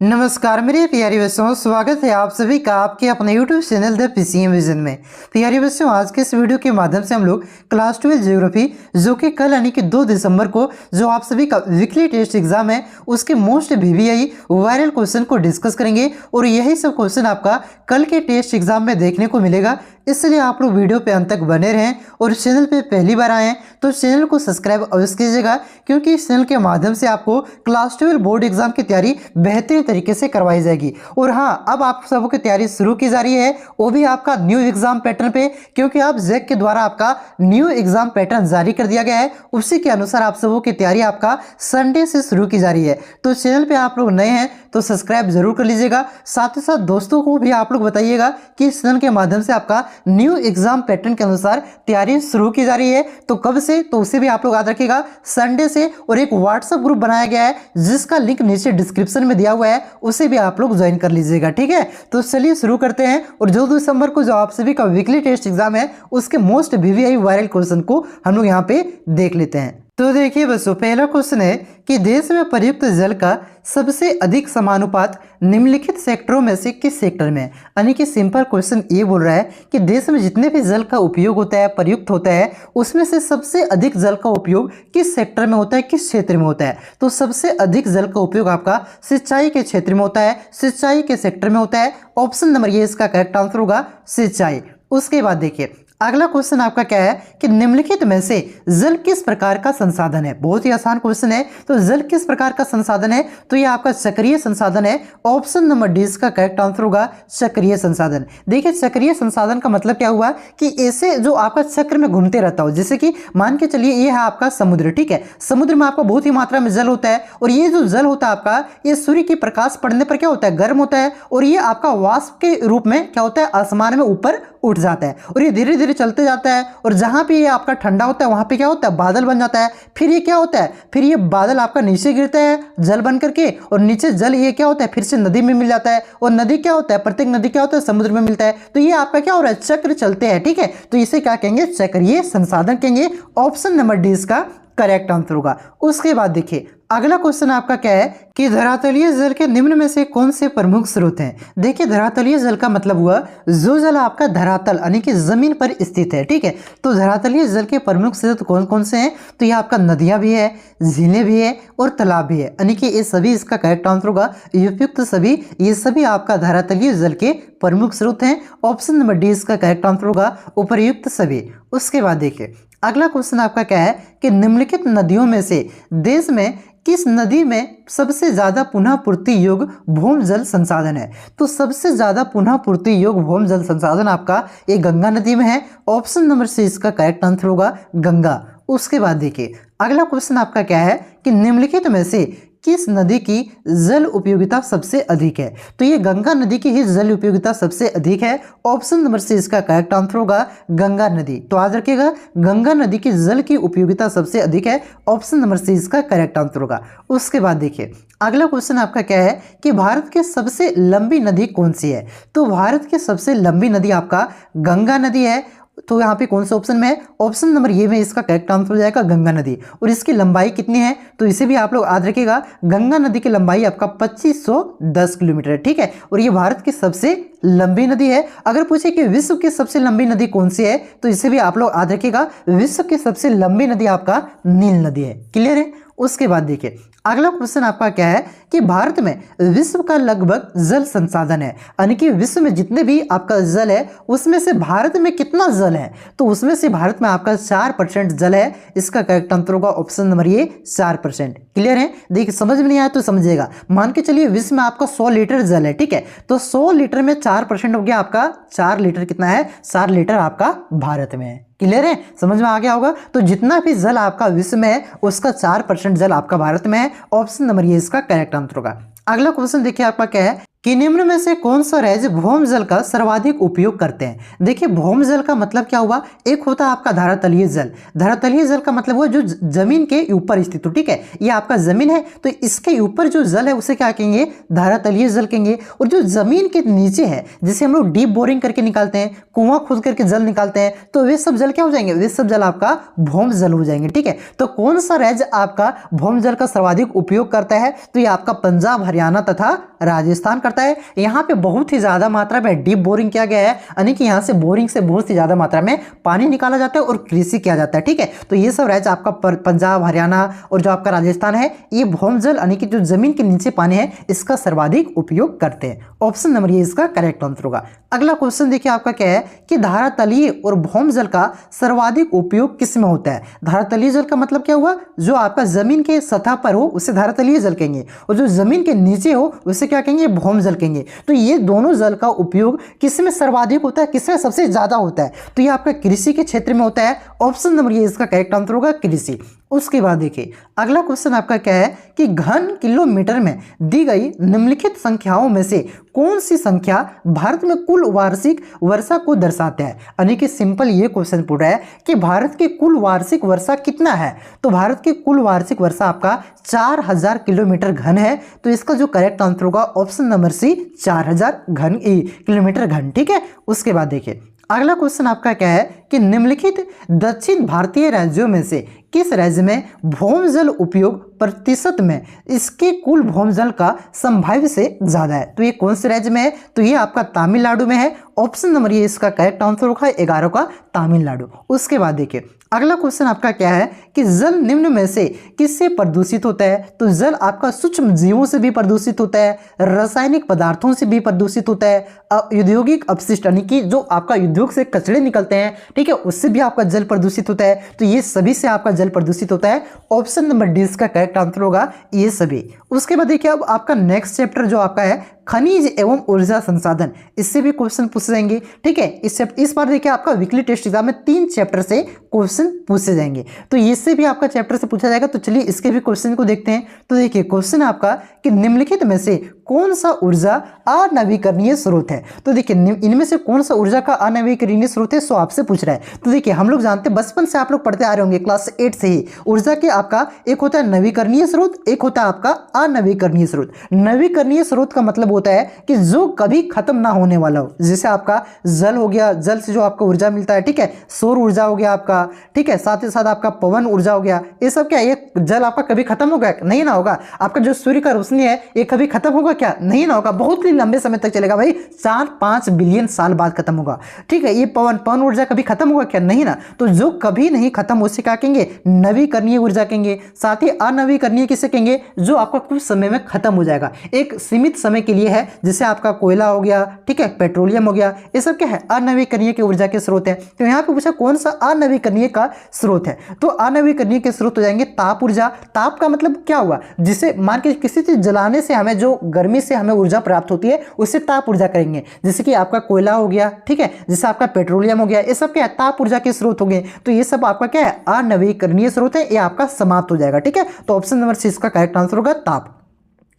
नमस्कार मेरे प्यारे बच्चों, स्वागत है आप सभी का आपके अपने YouTube channel the PCM vision में। प्यारे बच्चों, आज के इस वीडियो के माध्यम से हम लोग क्लास 12 ज्योग्राफी जो कि कल यानी कि 2 दिसंबर को जो आप सभी का वीकली टेस्ट एग्जाम है उसके मोस्ट VVI वायरल क्वेश्चन को डिस्कस करेंगे और यही सब क्वेश्चन आपका कल के टेस्ट एग्जाम में देखने को मिलेगा। इसलिए आप लोग वीडियो पे अंत तक बने रहें और चैनल पे पहली बार आए हैं तो चैनल को सब्सक्राइब अवश्य कीजिएगा, क्योंकि इस चैनल के माध्यम से आपको क्लास 12 बोर्ड एग्जाम की तैयारी बेहतरीन तरीके से करवाई जाएगी। और हाँ, अब आप सबों की तैयारी शुरू की जा रही है, वो भी आपका न्यू एग्जाम पैटर्न पे, क्योंकि आप जैक के द्वारा आपका न्यू एग्जाम पैटर्न जारी कर दिया गया है। उसी के अनुसार आप सबों की तैयारी आपका संडे से शुरू की जा रही है। तो चैनल पे आप लोग नए हैं तो सब्सक्राइब जरूर कर लीजिएगा, साथ ही साथ दोस्तों को भी आप लोग बताइएगा कि इस चैनल के माध्यम से आपका न्यू एग्जाम पैटर्न के अनुसार तैयारी शुरू की जा रही है। तो कब से, तो उसे भी आप लोग याद रखिएगा, संडे से। और एक व्हाट्सएप ग्रुप बनाया गया है जिसका लिंक नीचे डिस्क्रिप्शन में दिया हुआ है, उसे भी आप लोग ज्वाइन कर लीजिएगा। ठीक है, तो चलिए शुरू करते हैं। और 2 दिसंबर को जो आप सभी का वीकली टेस्ट एग्जाम है उसके मोस्ट VVI वायरल क्वेश्चन को हम लोग यहाँ पे देख लेते हैं। तो देखिए बच्चों, पहला क्वेश्चन है कि देश में प्रयुक्त जल का सबसे अधिक समानुपात निम्नलिखित सेक्टरों में से किस सेक्टर में है। यानी कि सिंपल क्वेश्चन ये बोल रहा है कि देश में जितने भी जल का उपयोग होता है, प्रयुक्त होता है, उसमें से सबसे अधिक जल का उपयोग किस सेक्टर में होता है, किस क्षेत्र में होता है। तो सबसे अधिक जल का उपयोग आपका सिंचाई के क्षेत्र में होता है, सिंचाई के सेक्टर में होता है। ऑप्शन नंबर ये इसका करेक्ट आंसर होगा, सिंचाई। उसके बाद देखिए अगला क्वेश्चन आपका क्या है कि निम्नलिखित में से जल किस प्रकार का संसाधन है। बहुत ही आसान क्वेश्चन है। तो जल किस प्रकार का संसाधन है, तो ये आपका चक्रीय संसाधन है। ऑप्शन नंबर डी इसका करेक्ट आंसर होगा, चक्रीय संसाधन। देखिए चक्रीय संसाधन का मतलब क्या हुआ कि ऐसे जो आपका चक्र में घूमते रहता हो, जैसे कि मान के चलिए ये है आपका समुद्र। ठीक है, समुद्र में आपका बहुत ही मात्रा में जल होता है और ये जो जल होता है आपका, ये सूर्य की प्रकाश पड़ने पर क्या होता है, गर्म होता है और ये आपका वाष्प के रूप में क्या होता है, आसमान में ऊपर उठ जाता है और ये धीरे धीरे चलते जाता है। और जहां पे ये आपका ठंडा होता है वहां पे क्या होता है, बादल बन जाता है। फिर ये क्या होता है, फिर ये बादल आपका नीचे गिरता है जल बन करके, और नीचे जल ये क्या होता है, फिर से नदी में मिल जाता है। और नदी क्या होता है, प्रत्येक नदी क्या होता है, समुद्र में मिलता है। तो ये आपका क्या हो रहा है, चक्र चलते हैं। ठीक है, तो इसे क्या कहेंगे, चक्रीय संसाधन कहेंगे। ऑप्शन नंबर डी इसका करेक्ट आंसर होगा। उसके बाद देखिए अगला क्वेश्चन आपका क्या है कि धरातलीय जल के निम्न में से कौन से प्रमुख स्रोत हैं। देखिए धरातलीय जल का मतलब हुआ जो जल आपका धरातल यानी कि जमीन पर स्थित है। ठीक है, तो धरातलीय जल के प्रमुख स्रोत कौन कौन से हैं, तो ये आपका नदियां भी है, झीलें भी है और तालाब भी है। यानी कि ये सभी इसका करेक्ट आंसर होगा, उपयुक्त सभी, ये सभी आपका धरातलीय जल के प्रमुख स्रोत हैं। ऑप्शन नंबर डी इसका करेक्ट आंसर होगा, उपर्युक्त सभी। उसके बाद देखिए अगला क्वेश्चन आपका क्या है कि निम्नलिखित नदियों में से देश में किस नदी में सबसे ज्यादा पुनः पूर्ति योग्य भूमि जल संसाधन है। तो सबसे ज्यादा पुनः पूर्ति योग्य भूमि जल संसाधन आपका ये गंगा नदी में है। ऑप्शन नंबर सी इसका करेक्ट आंसर होगा, गंगा। उसके बाद देखिए अगला क्वेश्चन आपका क्या है कि निम्नलिखित में से किस नदी की जल उपयोगिता सबसे अधिक है। तो ये गंगा नदी की ही जल उपयोगिता सबसे अधिक है। ऑप्शन नंबर सी इसका करेक्ट आंसर होगा, गंगा नदी। तो याद रखिएगा गंगा नदी की जल की उपयोगिता सबसे अधिक है। ऑप्शन नंबर सी इसका करेक्ट आंसर होगा। उसके बाद देखिए अगला क्वेश्चन आपका क्या है कि भारत की सबसे लंबी नदी कौन सी है। तो भारत की सबसे लंबी नदी आपका गंगा नदी है। तो यहाँ पे कौन से ऑप्शन में है, ऑप्शन नंबर ये में इसका करेक्ट आंसर हो जाएगा, गंगा नदी। और इसकी लंबाई कितनी है, तो इसे भी आप लोग याद रखिएगा, गंगा नदी की लंबाई आपका 2510 किलोमीटर है। ठीक है, और ये भारत की सबसे लंबी नदी है। अगर पूछे कि विश्व की सबसे लंबी नदी कौन सी है, तो इसे भी आप लोग याद रखिएगा, विश्व की सबसे लंबी नदी आपका नील नदी है। क्लियर है। उसके बाद देखिए अगला क्वेश्चन आपका क्या है कि भारत में विश्व का लगभग जल संसाधन है, यानी कि विश्व में जितने भी आपका जल है उसमें से भारत में कितना जल है। तो उसमें से भारत में आपका 4% जल है। इसका करेक्ट आंसर होगा ऑप्शन नंबर ये, 4%। क्लियर है। देखिए समझ में नहीं आया तो समझिएगा, मान के चलिए विश्व में आपका 100 लीटर जल है। ठीक है, तो 100 लीटर में 4% हो गया आपका 4 लीटर। कितना है, 4 लीटर आपका भारत में है। क्लियर है, समझ में आ गया होगा। तो जितना भी जल आपका विश्व में है उसका 4% जल आपका भारत में है। ऑप्शन नंबर ये इसका करेक्ट आंसर होगा। अगला क्वेश्चन देखिए आपका क्या है कि निम्न में से कौन सा राज्य भौम जल का सर्वाधिक उपयोग करते हैं। देखिए भौम जल का मतलब क्या हुआ, एक होता है आपका धरातलीय जल। धरातलीय जल का मतलब हुआ जो जमीन के ऊपर स्थित हो, ठीक है, ये आपका जमीन है तो इसके ऊपर जो जल है उसे क्या कहेंगे, धरातलीय जल कहेंगे। और जो जमीन के नीचे है जिसे हम लोग डीप बोरिंग करके निकालते हैं, कुआं खोद करके जल निकालते हैं, तो वे सब जल क्या हो जाएंगे, वे सब जल आपका भौम जल हो जाएंगे। ठीक है, तो कौन सा राज्य आपका भौम जल का सर्वाधिक उपयोग करता है, तो ये आपका पंजाब, हरियाणा तथा राजस्थान करता है। यहाँ पे बहुत ही ज्यादा मात्रा में डीप बोरिंग किया गया है, यानी कि यहाँ से बोरिंग से बहुत ही ज्यादा मात्रा में पानी निकाला जाता है और कृषि किया जाता है। ठीक है, तो ये सब राज्य आपका पंजाब, हरियाणा और जो आपका राजस्थान है, ये भौम जल यानी कि जो जमीन के नीचे पानी है इसका सर्वाधिक उपयोग करते हैं। ऑप्शन नंबर ये इसका करेक्ट आंसर होगा। अगला क्वेश्चन देखिए आपका क्या है कि धरातलीय और भौम जल का सर्वाधिक उपयोग किस में होता है। धरातलीय जल का मतलब क्या हुआ, जो आपका जमीन के सतह पर हो उसे धरातलीय जल कहेंगे, और जो जमीन के नीचे हो उसे क्या कहेंगे, भौम जल कहेंगे। तो ये दोनों जल का उपयोग किसमें सर्वाधिक होता है, किसमें सबसे ज्यादा होता है, तो ये आपका कृषि के क्षेत्र में होता है। ऑप्शन नंबर ये इसका करेक्ट आंसर होगा, कृषि। उसके बाद देखिए अगला क्वेश्चन आपका क्या है कि घन किलोमीटर में दी गई निम्नलिखित संख्याओं में से कौन सी संख्या भारत में कुल वार्षिक वर्षा को दर्शाता है। यानी कि सिंपल ये क्वेश्चन पूछ रहा है कि भारत की कुल वार्षिक वर्षा कितना है, तो भारत की कुल वार्षिक वर्षा आपका 4000 किलोमीटर घन है। तो इसका जो करेक्ट आंसर होगा ऑप्शन नंबर सी, 4000 किलोमीटर घन। ठीक है, उसके बाद देखिए अगला क्वेश्चन आपका क्या है कि निम्नलिखित दक्षिण भारतीय राज्यों में से किस राज्य में भौम जल उपयोग प्रतिशत में इसके कुल भौम जल का संभाव्य से ज्यादा है। तो ये कौन से राज्य में है, तो ये आपका तमिलनाडु में है। ऑप्शन नंबर ये इसका करेक्ट आंसर होगा 11 का तमिलनाडु। उसके बाद देखिए अगला क्वेश्चन आपका क्या है कि जल निम्न में से किससे प्रदूषित होता है, तो जल आपका सूक्ष्म जीवों से भी प्रदूषित होता है, रासायनिक पदार्थों से भी प्रदूषित होता है, औद्योगिक अपशिष्ट यानी कि जो आपका उद्योग से कचरे निकलते हैं, ठीक है, उससे भी आपका जल प्रदूषित होता है। तो ये सभी से आपका जल प्रदूषित होता है। ऑप्शन नंबर डी इसका करेक्ट आंसर होगा, ये सभी। उसके बाद देखिए अब आपका नेक्स्ट चैप्टर जो आपका है खनिज एवं ऊर्जा संसाधन, इससे भी क्वेश्चन पूछे जाएंगे। ठीक है, इस बार देखिए आपका वीकली टेस्ट एग्जाम में 3 चैप्टर से क्वेश्चन पूछे जाएंगे, तो इससे भी आपका चैप्टर से पूछा जाएगा। तो चलिए इसके भी क्वेश्चन को देखते हैं। तो देखिए क्वेश्चन आपका कि निम्नलिखित में से कौन सा ऊर्जा अनवीकरणीय स्रोत है। तो देखिए इनमें से कौन सा ऊर्जा का अनवीकरणीय स्रोत है, सो आपसे पूछ रहा है। तो देखिए हम लोग जानते हैं, बचपन से आप लोग पढ़ते आ रहे होंगे क्लास 8 से ही, ऊर्जा के आपका एक होता है नवीकरणीय स्रोत, एक होता है आपका अनवीकरणीय स्रोत। नवीकरणीय स्रोत का मतलब होता है कि जो कभी खत्म ना होने वाला हो, जैसे आपका जल हो गया, जल से जो आपको ऊर्जा मिलता है, ठीक है, सौर ऊर्जा हो गया आपका, ठीक है, साथ ही साथ आपका पवन ऊर्जा हो गया। ये सब क्या, ये जल आपका कभी खत्म होगा, नहीं ना होगा। आपका जो सूर्य का रोशनी है ये कभी खत्म होगा क्या, नहीं ना होगा, बहुत ही लंबे समय तक चलेगा भाई, 4-5 बिलियन साल बाद खत्म होगा। ठीक है, ये पवन ऊर्जा कभी खत्म होगा क्या, नहीं ना। तो जो कभी नहीं खत्म उसे क्या कहेंगे, नवीकरणीय ऊर्जा कहेंगे। साथ ही अनवीकरणीय किसे कहेंगे, जो आपका कुछ समय में खत्म हो जाएगा, एक सीमित समय के लिए है, जैसे आपका कोयला हो गया, ठीक है, पेट्रोलियम हो गया, ये सब क्या है, अनवीकरणीय की ऊर्जा के स्रोत है। तो यहाँ पे पूछा कौन सा अनवीकरणीय का स्रोत है, तो अनवीकरणीय के स्रोत हो जाएंगे ताप ऊर्जा। ताप का मतलब क्या हुआ, जिसे मान के किसी चीज जलाने से हमें जो गर्मी से हमें ऊर्जा प्राप्त होती है उसे ताप ऊर्जा करेंगे। जैसे कि आपका कोयला हो गया, ठीक है, जैसे आपका पेट्रोलियम हो गया, ये सब क्या है, ताप ऊर्जा के स्रोत हो गए। तो ये सब आपका क्या है, अनवीकरणीय स्रोत है, ये आपका समाप्त हो जाएगा। ठीक है, तो ऑप्शन नंबर सी इसका करेक्ट आंसर होगा ताप।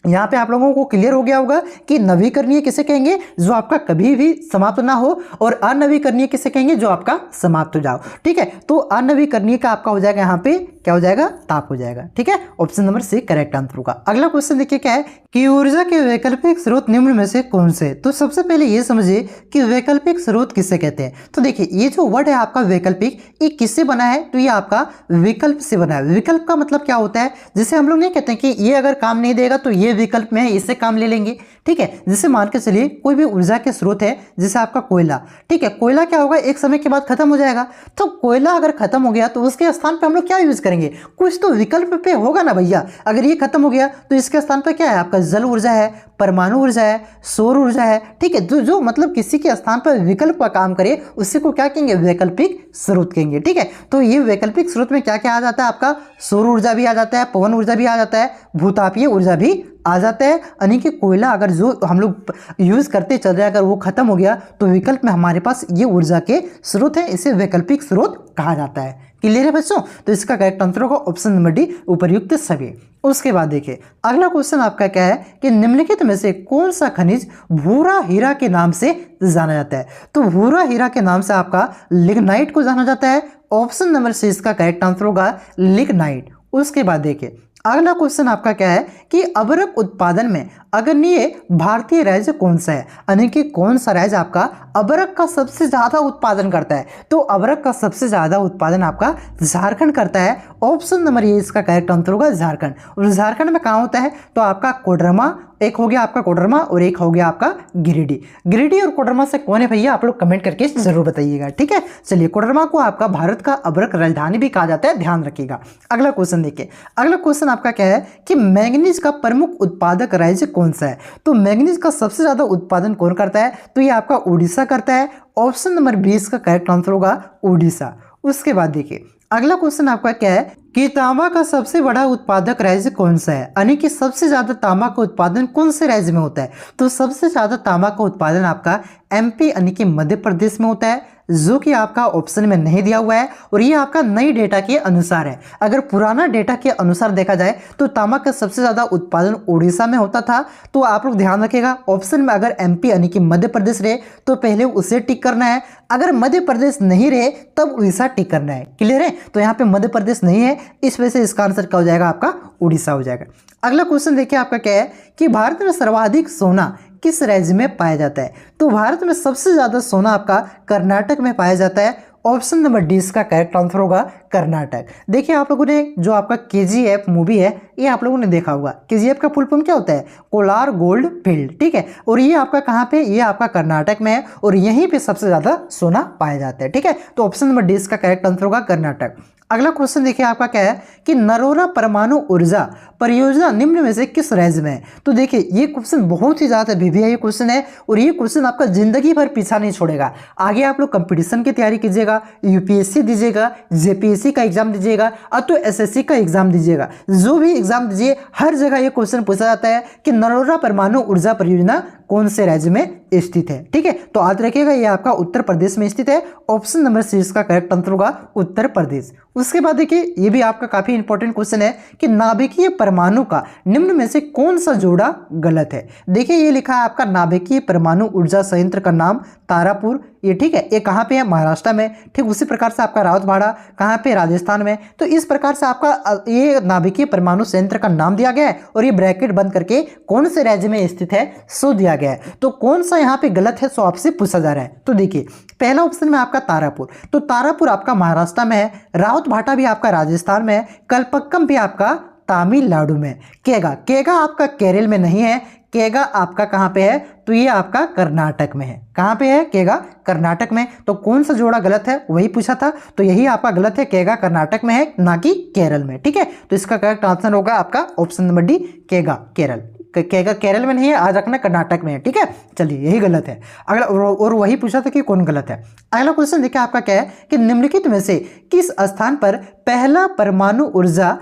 यहाँ पे आप लोगों को क्लियर हो गया होगा कि नवीकरणीय किसे कहेंगे, जो आपका कभी भी समाप्त ना हो, और अनवीकरणीय किसे कहेंगे, जो आपका समाप्त हो जाओ। ठीक है, तो अनवीकरणीय का आपका हो जाएगा यहाँ पे क्या हो जाएगा, ताप हो जाएगा। ठीक है, option number C correct answer होगा। अगला क्वेश्चन देखिए क्या है कि ऊर्जा के वैकल्पिक स्रोत निम्न में से कौन से। तो सबसे पहले ये समझिए कि वैकल्पिक स्रोत किसे कहते हैं। तो देखिए ये जो वर्ड है आपका वैकल्पिक, ये किससे बना है, तो ये आपका विकल्प से बना है। विकल्प का मतलब क्या होता है, जैसे हम लोग नहीं कहते हैं कि ये अगर काम नहीं देगा तो ये विकल्प में है, इससे काम ले लेंगे। ठीक है, जैसे मान के चलिए कोई भी ऊर्जा के स्रोत है, जैसे आपका कोयला, ठीक है, कोयला क्या होगा, एक समय के बाद खत्म हो जाएगा। तो कोयला अगर खत्म हो गया तो उसके स्थान पे हम लोग क्या यूज करेंगे, कुछ तो विकल्प पे होगा ना भैया। अगर ये खत्म हो गया तो इसके स्थान पे क्या है, आपका जल ऊर्जा है, परमाणु ऊर्जा है, सौर ऊर्जा है। ठीक है, जो मतलब किसी के स्थान पर विकल्प का काम करे उसी को क्या कहेंगे, वैकल्पिक स्रोत कहेंगे। ठीक है, तो ये वैकल्पिक स्रोत में क्या क्या आ जाता है, आपका सौर ऊर्जा भी आ जाता है, पवन ऊर्जा भी आ जाता है, भूतापीय ऊर्जा भी आ जाता है। यानी कि कोयला अगर जो हम लोग यूज़ करते चल रहे हैं अगर वो खत्म हो गया तो विकल्प में हमारे पास ये ऊर्जा के स्रोत है, इसे वैकल्पिक स्रोत कहा जाता है। क्लियर है बच्चों? तो इसका करेक्ट आंसर होगा ऑप्शन नंबर डी, उपर्युक्त सभी। उसके बाद देखिए अगला क्वेश्चन आपका क्या है कि निम्नलिखित में से कौन सा खनिज भूरा हीरा के नाम से जाना जाता है? तो भूरा हीरा के नाम से आपका लिग्नाइट को जाना जाता है। ऑप्शन नंबर सी इसका करेक्ट आंसर होगा लिग्नाइट। उसके बाद देखिए अगला क्वेश्चन आपका क्या है कि अबरक उत्पादन में अग्रणीय भारतीय राज्य कौन सा है? यानी कि कौन सा राज्य आपका अबरक का सबसे ज्यादा उत्पादन करता है? तो अबरक का सबसे ज्यादा उत्पादन आपका झारखंड करता है। ऑप्शन नंबर ये इसका करेक्ट आंसर होगा झारखंड। और झारखंड में कहाँ होता है? तो आपका कोडरमा, एक हो गया आपका कोडरमा और एक हो गया आपका गिरिडीह। गिरिडीह और कोडरमा से कौन है भैया? आप लोग कमेंट करके जरूर बताइएगा, ठीक है। चलिए, कोडरमा को आपका भारत का अबरक राजधानी भी कहा जाता है, ध्यान रखिएगा। अगला क्वेश्चन देखिए, अगला क्वेश्चन आपका क्या है कि मैंगनीज का प्रमुख उत्पादक राज्य कौन सा है? तो मैंगनीज का सबसे ज्यादा उत्पादन कौन करता है? तो ये आपका उड़ीसा करता है। ऑप्शन नंबर 20 का करेक्ट आंसर होगा उड़ीसा। उसके बाद देखिए अगला क्वेश्चन आपका क्या है कि तांबा का सबसे बड़ा उत्पादक राज्य कौन सा है? यानी कि सबसे ज्यादा तांबा का उत्पादन कौन से राज्य में होता है? तो सबसे ज्यादा तांबा का उत्पादन आपका एमपी यानी कि मध्य प्रदेश में होता है, जो कि आपका ऑप्शन में नहीं दिया हुआ है और ये आपका नई डेटा के अनुसार है। अगर पुराना डेटा के अनुसार देखा जाए तो तांबा का सबसे ज्यादा उत्पादन उड़ीसा में होता था। तो आप लोग ध्यान रखिएगा, ऑप्शन में अगर एमपी यानी कि मध्य प्रदेश रहे तो पहले उसे टिक करना है, अगर मध्य प्रदेश नहीं रहे तब उड़ीसा टिक करना है। क्लियर है? तो यहाँ पे मध्य प्रदेश नहीं है, इस वजह से इसका आंसर क्या हो जाएगा? आपका उड़ीसा हो जाएगा। अगला क्वेश्चन देखिए आपका क्या है कि भारत में सर्वाधिक सोना किस राज्य में पाया जाता है? तो भारत में सबसे ज्यादा सोना आपका कर्नाटक में पाया जाता है। ऑप्शन नंबर डी इसका करेक्ट आंसर होगा कर्नाटक। देखिए आप लोगों ने जो आपका केजीएफ मूवी है ये आप लोगों ने देखा होगा। केजीएफ का फुल फॉर्म क्या होता है? कोलार गोल्ड फील्ड, ठीक है। और ये आपका कहाँ पे? ये आपका कर्नाटक में है और यहीं पे सबसे ज्यादा सोना पाया जाता है, ठीक है। तो ऑप्शन नंबर डी इसका करेक्ट आंसर होगा कर्नाटक। अगला क्वेश्चन देखिए आपका क्या है कि नरोरा परमाणु ऊर्जा परियोजना निम्न में से किस राज्य में है? तो देखिए ये क्वेश्चन बहुत ही ज्यादा वीवीआई क्वेश्चन है और ये क्वेश्चन आपका जिंदगी भर पीछा नहीं छोड़ेगा। आगे आप लोग कंपटीशन की तैयारी कीजिएगा, यूपीएससी दीजिएगा, जेपीएससी का एग्जाम दीजिएगा, अब तो एसएससी का एग्जाम दीजिएगा, जो भी एग्जाम दीजिए हर जगह ये क्वेश्चन पूछा जाता है कि नरोरा परमाणु ऊर्जा परियोजना कौन से राज्य में स्थित है, ठीक है। तो याद रखिएगा ये आपका उत्तर प्रदेश में स्थित है। ऑप्शन नंबर सी इसका करेक्ट आंसर होगा उत्तर प्रदेश। उसके बाद देखिए ये भी आपका काफी इंपॉर्टेंट क्वेश्चन है कि नाभिकीय परमाणु का निम्न में से कौन सा जोड़ा गलत है? देखिए ये लिखा है आपका नाभिकीय परमाणु ऊर्जा संयंत्र का नाम तारापुर, ये ठीक है। ये कहाँ पे है? महाराष्ट्र में। ठीक उसी प्रकार से आपका रावतवाड़ा कहाँ पे? राजस्थान में। तो इस प्रकार से आपका ये नाभिकीय परमाणु संयंत्र का नाम दिया गया है और ये ब्रैकेट बंद करके कौन से राज्य में स्थित है सो दिया गया है। तो कौन सा यहाँ पे गलत है सो आपसे पूछा जा रहा है। तो देखिए पहला ऑप्शन में आपका तारापुर, तो तारापुर आपका महाराष्ट्र में है, रावतभाटा भी आपका राजस्थान में है, कलपक्कम भी आपका तमिलनाडु में। केगा, केगा आपका केरल में नहीं है, केगा आपका कहाँ पे है? तो ये आपका कर्नाटक में है। कहाँ पे है? केगा कर्नाटक में। तो कौन सा जोड़ा गलत है वही पूछा था, तो यही आपका गलत है, केगा कर्नाटक में है ना कि केरल में, ठीक है। तो इसका करेक्ट आंसर होगा आपका ऑप्शन नंबर डी, केगा केरल। केगा केरल में नहीं है, आज रखना कर्नाटक में है, ठीक है। चलिए यही गलत है। अगला और वही पूछा था कि कौन गलत है। अगला क्वेश्चन देखिए आपका क्या है कि निम्नलिखित में से किस स्थान पर पहला परमाणु ऊर्जा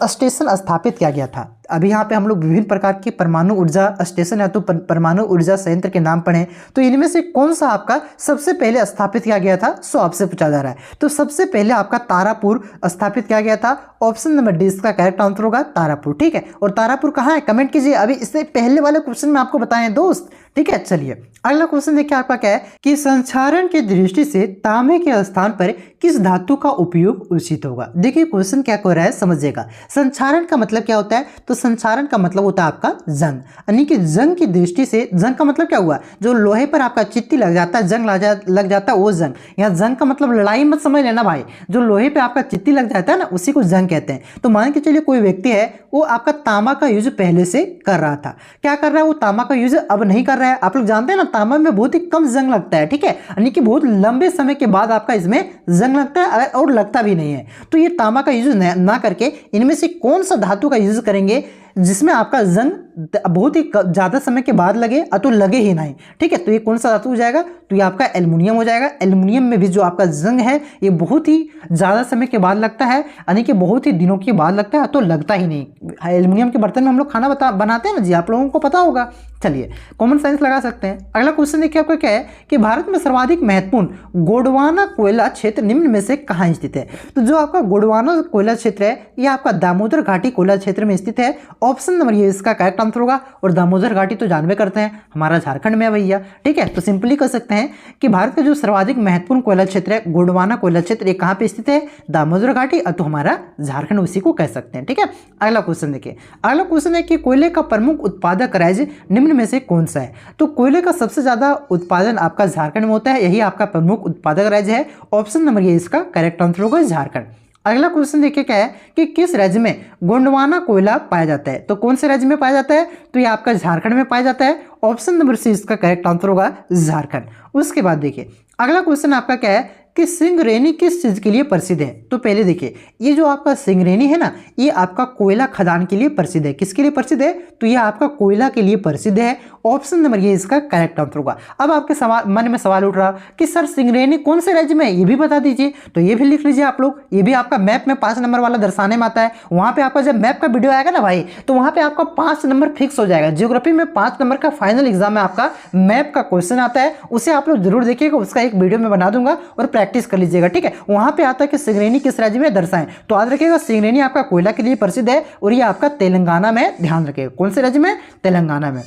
स्टेशन स्थापित किया गया था? अभी यहाँ पे हम लोग विभिन्न प्रकार के परमाणु ऊर्जा स्टेशन है तो परमाणु ऊर्जा संयंत्र के नाम पढ़े, तो इनमें से कौन सा आपका सबसे पहले स्थापित किया गया था सो आपसे पूछा जा रहा है। तो सबसे पहले आपका तारापुर स्थापित किया गया था। ऑप्शन नंबर डी इसका करेक्ट आंसर होगा तारापुर, ठीक है। और तारापुर कहाँ है? कमेंट कीजिए, अभी इससे पहले वाले क्वेश्चन में आपको बताए दोस्त, ठीक है। चलिए अगला क्वेश्चन देखिए आपका क्या है कि संक्षारण की दृष्टि से तांबे के स्थान पर किस धातु का उपयोग उचित होगा? देखिए क्वेश्चन क्या कह रहा है समझिएगा। संक्षारण का मतलब क्या होता है? तो संक्षारण का मतलब होता है आपका जंग, यानी कि जंग की दृष्टि से, जंग का मतलब क्या हुआ? जो लोहे पर आपका चित्ती लग जाता है, जंग लग जाता है वो जंग। यहाँ जंग का मतलब लड़ाई मत समझ लेना भाई, जो लोहे पे आपका चित्ती लग जाता है ना उसी को जंग कहते हैं। तो मान के चलिए कोई व्यक्ति है वो आपका तांबा का यूज पहले से कर रहा था, क्या कर रहा है वो तांबा का यूज अब नहीं कर रहा है। आप लोग जानते हैं ना तांबा में बहुत ही कम जंग लगता है, ठीक है, यानी कि बहुत लंबे समय के बाद आपका इसमें जंग लगता है और लगता भी नहीं है। तो ये तांबा का यूज ना करके इनमें से कौन सा धातु का यूज करेंगे जिसमें आपका जंग बहुत ही ज़्यादा समय के बाद लगे तो लगे ही नहीं, ठीक है। तो ये कौन सा धातु हो जाएगा, तो ये आपका एल्युमिनियम हो जाएगा। एल्युमिनियम में भी जो आपका जंग है ये बहुत ही ज़्यादा समय के बाद लगता है, यानी कि बहुत ही दिनों के बाद लगता है, तो लगता ही नहीं। एल्युमिनियम के बर्तन में हम लोग खाना बनाते हैं ना जी, आप लोगों को पता होगा। चलिए कॉमन सेंस लगा सकते हैं। अगला क्वेश्चन देखिए आपका क्या है कि भारत में सर्वाधिक महत्वपूर्ण गोंडवाना कोयला क्षेत्र निम्न में से कहाँ स्थित है। तो जो आपका गोंडवाना कोयला क्षेत्र है ये आपका दामोदर घाटी कोयला क्षेत्र में स्थित है। ऑप्शन नंबर ये इसका करेक्ट आंसर होगा। और दामोदर घाटी तो जानवे करते हैं हमारा झारखंड में है भैया, ठीक है। तो सिंपली कह सकते हैं कि भारत का जो सर्वाधिक महत्वपूर्ण कोयला क्षेत्र है गोंडवाना कोयला क्षेत्र, ये कहाँ पे स्थित है, दामोदर घाटी, तो हमारा झारखंड उसी को कह सकते हैं, ठीक है। अगला क्वेश्चन देखिए। अगला क्वेश्चन है कि कोयले का प्रमुख उत्पादक राज्य निम्न में से कौन सा है। तो कोयले का सबसे ज्यादा उत्पादन आपका झारखंड में होता है, यही आपका प्रमुख उत्पादक राज्य है। ऑप्शन नंबर ये इसका करेक्ट आंसर होगा झारखंड। अगला क्वेश्चन देखिए क्या है कि किस राज्य में गोंडवाना कोयला पाया जाता है। तो कौन से राज्य में पाया जाता है, तो ये आपका झारखंड में पाया जाता है। ऑप्शन नंबर सी इसका करेक्ट आंसर होगा झारखंड। उसके बाद देखिए अगला क्वेश्चन आपका क्या है कि सिंगरेनी किस चीज के लिए प्रसिद्ध है। तो पहले देखिए ये जो आपका सिंगरेनी है ना, ये आपका कोयला खदान के लिए प्रसिद्ध है। किसके लिए प्रसिद्ध है, तो ये आपका कोयला के लिए प्रसिद्ध है। ऑप्शन नंबर ये इसका करेक्ट आंसर होगा। अब आपके मन में सवाल उठ रहा कि सर सिंगरेनी कौन से राज्य में है, ये भी बता दीजिए। तो ये भी लिख लीजिए आप लोग, ये भी आपका मैप में 5 नंबर वाला दर्शाने में आता है। वहां पे आपका जब मैप का वीडियो आएगा ना भाई, तो वहां पे आपका 5 नंबर फिक्स हो जाएगा। ज्योग्राफी में 5 नंबर का फाइनल एग्जाम में आपका मैप का क्वेश्चन आता है, उसे आप लोग जरूर देखिएगा, उसका एक वीडियो में बना दूंगा और प्रैक्टिस कर लीजिएगा, ठीक है। वहां पे आता है कि सिंगरेनी किस राज्य में दर्शाएं, तो याद रखिएगा सिंगरेनी आपका कोयला के लिए प्रसिद्ध है और ये आपका तेलंगाना में, ध्यान रखिएगा कौन से राज्य में, तेलंगाना में।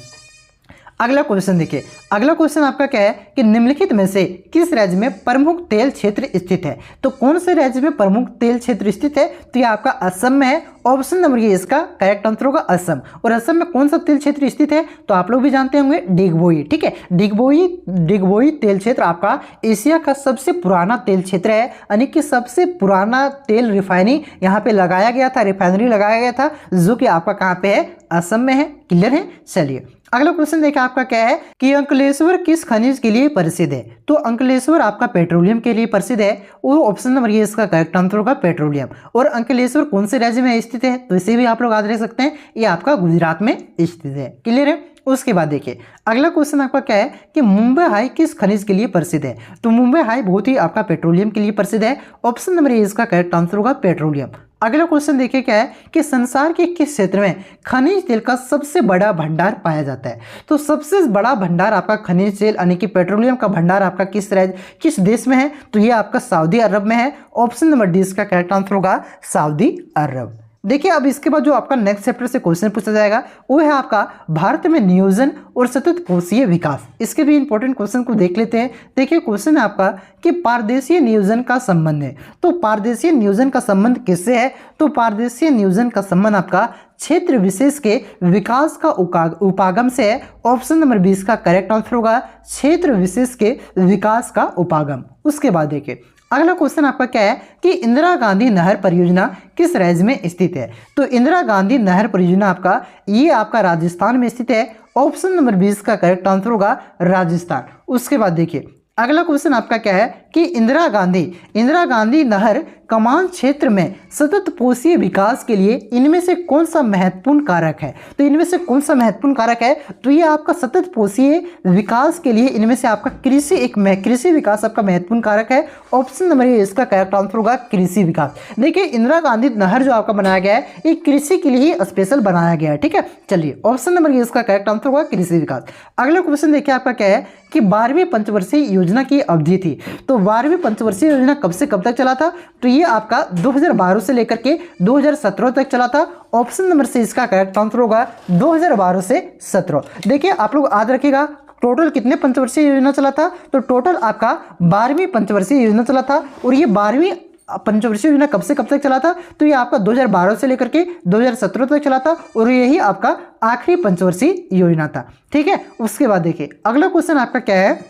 अगला क्वेश्चन देखिए। अगला क्वेश्चन आपका क्या है कि निम्नलिखित में से किस राज्य में प्रमुख तेल क्षेत्र स्थित है। तो कौन से राज्य में प्रमुख तेल क्षेत्र स्थित है, तो ये आपका असम में है। ऑप्शन नंबर ये इसका करेक्ट आंसर होगा असम। और असम में कौन सा तेल क्षेत्र स्थित है, तो आप लोग भी जानते होंगे डिगबोई, ठीक है। डिगबोई तेल क्षेत्र आपका एशिया का सबसे पुराना तेल क्षेत्र है, यानी कि सबसे पुराना तेल रिफाइनरी यहाँ पे लगाया गया था, रिफाइनरी लगाया गया था, जो कि आपका कहाँ पे है, असम में है। क्लियर है। चलिए अगला क्वेश्चन देखिए आपका क्या है कि अंकलेश्वर किस खनिज के लिए प्रसिद्ध है। तो अंकलेश्वर आपका पेट्रोलियम के लिए प्रसिद्ध है और ऑप्शन नंबर ये इसका करेक्ट आंसर होगा पेट्रोलियम। और अंकलेश्वर कौन से राज्य में स्थित है, तो इसे भी आप लोग याद रख सकते हैं, ये आपका गुजरात में स्थित है। क्लियर है। उसके बाद देखिए अगला क्वेश्चन आपका क्या है कि मुंबई हाई किस खनिज के लिए प्रसिद्ध है। तो मुंबई हाई बहुत ही आपका पेट्रोलियम के लिए प्रसिद्ध है। ऑप्शन नंबर ए इसका करेक्ट आंसर होगा पेट्रोलियम। अगला क्वेश्चन देखिए क्या है कि संसार के किस क्षेत्र में खनिज तेल का सबसे बड़ा भंडार पाया जाता है। तो सबसे बड़ा भंडार आपका खनिज तेल यानी कि पेट्रोलियम का भंडार आपका किस देश में है, तो ये आपका सऊदी अरब में है। ऑप्शन नंबर डी इसका करेक्ट आंसर होगा सऊदी अरब। देखिए अब इसके बाद जो आपका नेक्स्ट चैप्टर से क्वेश्चन पूछा जाएगा वो है आपका भारत में नियोजन और सतत कोशीय विकास। इसके भी इंपॉर्टेंट क्वेश्चन को देख लेते हैं। देखिए क्वेश्चन है आपका कि पारदेशीय नियोजन का संबंध है। तो पारदेशीय नियोजन का संबंध किससे है, तो पारदेशीय नियोजन का संबंध आपका क्षेत्र विशेष के विकास का उपागम से है। ऑप्शन नंबर 20 का करेक्ट आंसर होगा क्षेत्र विशेष के विकास का उपागम। उसके बाद देखिए अगला क्वेश्चन आपका क्या है कि इंदिरा गांधी नहर परियोजना किस राज्य में स्थित है। तो इंदिरा गांधी नहर परियोजना आपका राजस्थान में स्थित है। ऑप्शन नंबर 20 का करेक्ट आंसर होगा राजस्थान। उसके बाद देखिए अगला क्वेश्चन आपका क्या है कि इंदिरा गांधी नहर कमान क्षेत्र में सतत पोषीय विकास के लिए इनमें से कौन सा महत्वपूर्ण कारक है। तो इनमें से कौन सा महत्वपूर्ण कारक है, तो ये आपका सतत पोषीय विकास के लिए इनमें से आपका कृषि विकास आपका महत्वपूर्ण कारक है। ऑप्शन नंबर ए इसका करेक्ट आंसर होगा कृषि विकास। देखिए इंदिरा गांधी नहर जो आपका बनाया गया है ये कृषि के लिए स्पेशल बनाया गया है, ठीक है। चलिए ऑप्शन नंबर ए इसका करेक्ट आंसर होगा कृषि विकास। अगला क्वेश्चन देखिए आपका क्या है कि 12वीं पंचवर्षीय योजना की अवधि थी। तो 12वीं पंचवर्षीय योजना कब से कब तक चला था, तो ये आपका 2012 से लेकर के 2017 तक चला था। ऑप्शन नंबर सी इसका करेक्ट आंसर होगा 2012 से 17। देखिए आप लोग याद रखिएगा टोटल कितने पंचवर्षीय योजना चला था, तो टोटल आपका 12वीं पंचवर्षीय योजना चला था। और ये 12वीं पंचवर्षीय योजना कब से कब तक चला था, तो ये आपका 2012 से लेकर के 2017 तक चला था और यही आपका आखिरी पंचवर्षीय योजना था, ठीक है। उसके बाद देखिए अगला क्वेश्चन आपका क्या है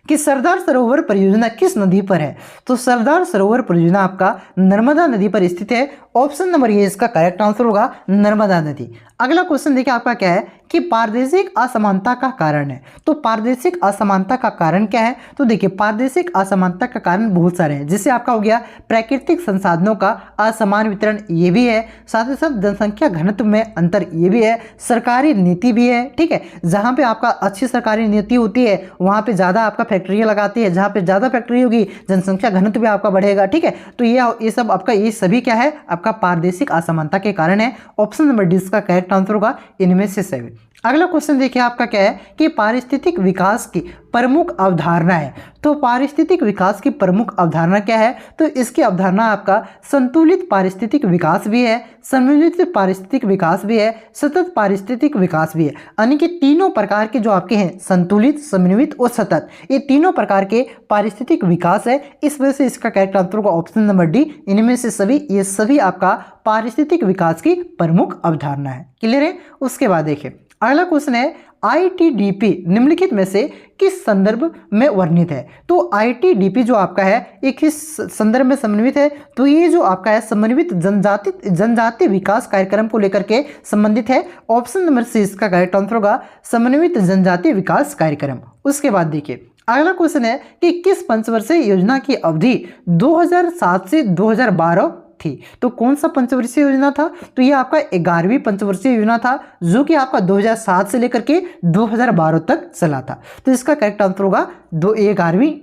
कि सरदार सरोवर परियोजना किस नदी पर है। तो सरदार सरोवर परियोजना आपका नर्मदा नदी पर स्थित है। ऑप्शन नंबर ए इसका करेक्ट आंसर होगा नर्मदा नदी। अगला क्वेश्चन देखिए आपका क्या है कि पारदेशिक असमानता का कारण है। तो पारदेशिक असमानता का कारण क्या है? तो देखिए पारदेशिक असमानता का कारण बहुत सारे हैं, जिससे आपका हो गया प्राकृतिक संसाधनों का असमान वितरण, ये भी है, साथ ही साथ जनसंख्या घनत्व में अंतर, ये भी है, सरकारी नीति भी है। ठीक है, जहाँ पे आपका अच्छी सरकारी नीति होती है वहाँ पे ज़्यादा आपका फैक्ट्रियाँ लगाती है, जहाँ पे ज़्यादा फैक्ट्री होगी जनसंख्या घनत्व भी आपका बढ़ेगा। ठीक है, तो ये सब आपका ये सभी क्या है आपका पारदेशिक असमानता के कारण है। ऑप्शन नंबर डी इसका करेक्ट आंसर होगा इनमें से सभी। अगला क्वेश्चन देखिए आपका क्या है कि पारिस्थितिक विकास की प्रमुख अवधारणा है। तो पारिस्थितिक विकास की प्रमुख अवधारणा क्या है? तो इसकी अवधारणा आपका संतुलित पारिस्थितिक विकास भी है, सम्मिलित पारिस्थितिक विकास भी है, सतत पारिस्थितिक विकास भी है। यानी कि तीनों प्रकार के जो आपके हैं संतुलित, समन्वित और सतत, ये तीनों प्रकार के पारिस्थितिक विकास है। इस वजह से इसका करेक्ट आंसर होगा ऑप्शन नंबर डी, इनमें से सभी, ये सभी आपका पारिस्थितिक विकास की प्रमुख अवधारणा है। क्लियर है? उसके बाद देखिए अगला क्वेश्चन है आईटीडीपी निम्नलिखित में से किस संदर्भ में वर्णित है? तो आईटीडीपी जो आपका है ये किस संदर्भ में समन्वित है? तो ये जो आपका है समन्वित जनजाति विकास कार्यक्रम को लेकर के संबंधित है। ऑप्शन नंबर सी इसका करेक्ट आंसर होगा समन्वित जनजाति विकास कार्यक्रम। उसके बाद देखिए अगला क्वेश्चन है कि किस पंचवर्षीय योजना की अवधि 2007 से 2012 थी? तो कौन सा पंचवर्षीय योजना था? तो ये आपका 11वीं पंचवर्षीय योजना था, जो कि आपका 2007 से लेकर के 2012 तक चला था। तो इसका करेक्ट आंसर होगा 11वीं।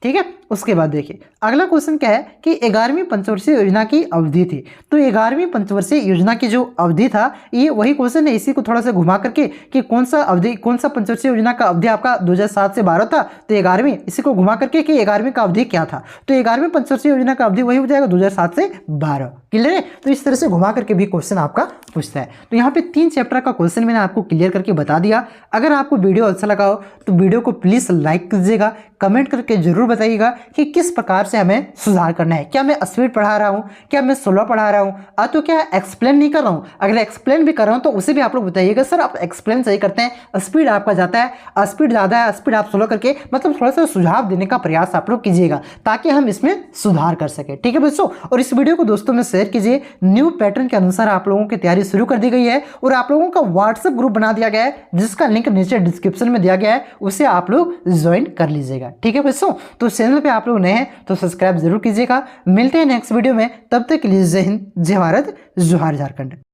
ठीक है, उसके बाद देखिए अगला क्वेश्चन क्या है कि 11वीं पंचवर्षीय योजना की अवधि थी। तो 11वीं पंचवर्षीय योजना की जो अवधि था ये वही क्वेश्चन है, इसी को थोड़ा सा घुमा करके कि कौन सा पंचवर्षीय योजना का अवधि आपका 2007 से 12 था, तो 11वीं, इसी को घुमा करके कि 11वीं का अवधि क्या था, तो 11वीं पंचवर्षीय योजना का अवधि वही हो जाएगा 2007 से 12। क्लियर है? तो इस तरह से घुमा करके भी क्वेश्चन आपका पूछता है। तो यहाँ पे 3 चैप्टर का क्वेश्चन मैंने आपको क्लियर करके बता दिया। अगर आपको वीडियो अच्छा लगा हो तो वीडियो को प्लीज लाइक कीजिएगा, कमेंट करके जरूर बताइएगा कि किस प्रकार से हमें सुधार करना है। क्या मैं स्पीड पढ़ा रहा हूँ, क्या मैं स्लो पढ़ा रहा हूँ, तो क्या एक्सप्लेन नहीं कर रहा हूँ? अगर एक्सप्लेन भी कर रहा हूँ तो उसे भी आप लोग बताइएगा सर आप एक्सप्लेन सही करते हैं, स्पीड आपका जाता है, स्पीड ज़्यादा है, स्पीड आप स्लो करके, मतलब थोड़ा सा सुझाव देने का प्रयास आप लोग कीजिएगा ताकि हम इसमें सुधार कर सके। ठीक है दोस्तों, और इस वीडियो को दोस्तों में शेयर कीजिए। न्यू पैटर्न के अनुसार आप लोगों की तैयारी शुरू कर दी गई है और आप लोगों का व्हाट्सएप ग्रुप बना दिया गया है जिसका लिंक नीचे डिस्क्रिप्शन में दिया गया है, उसे आप लोग ज्वाइन कर लीजिएगा। ठीक है दोस्तों, तो चैनल पे आप लोग नए हैं तो सब्सक्राइब जरूर कीजिएगा। मिलते हैं नेक्स्ट वीडियो में, तब तक के लिए जय हिंद, जय भारत, जोहार झारखंड।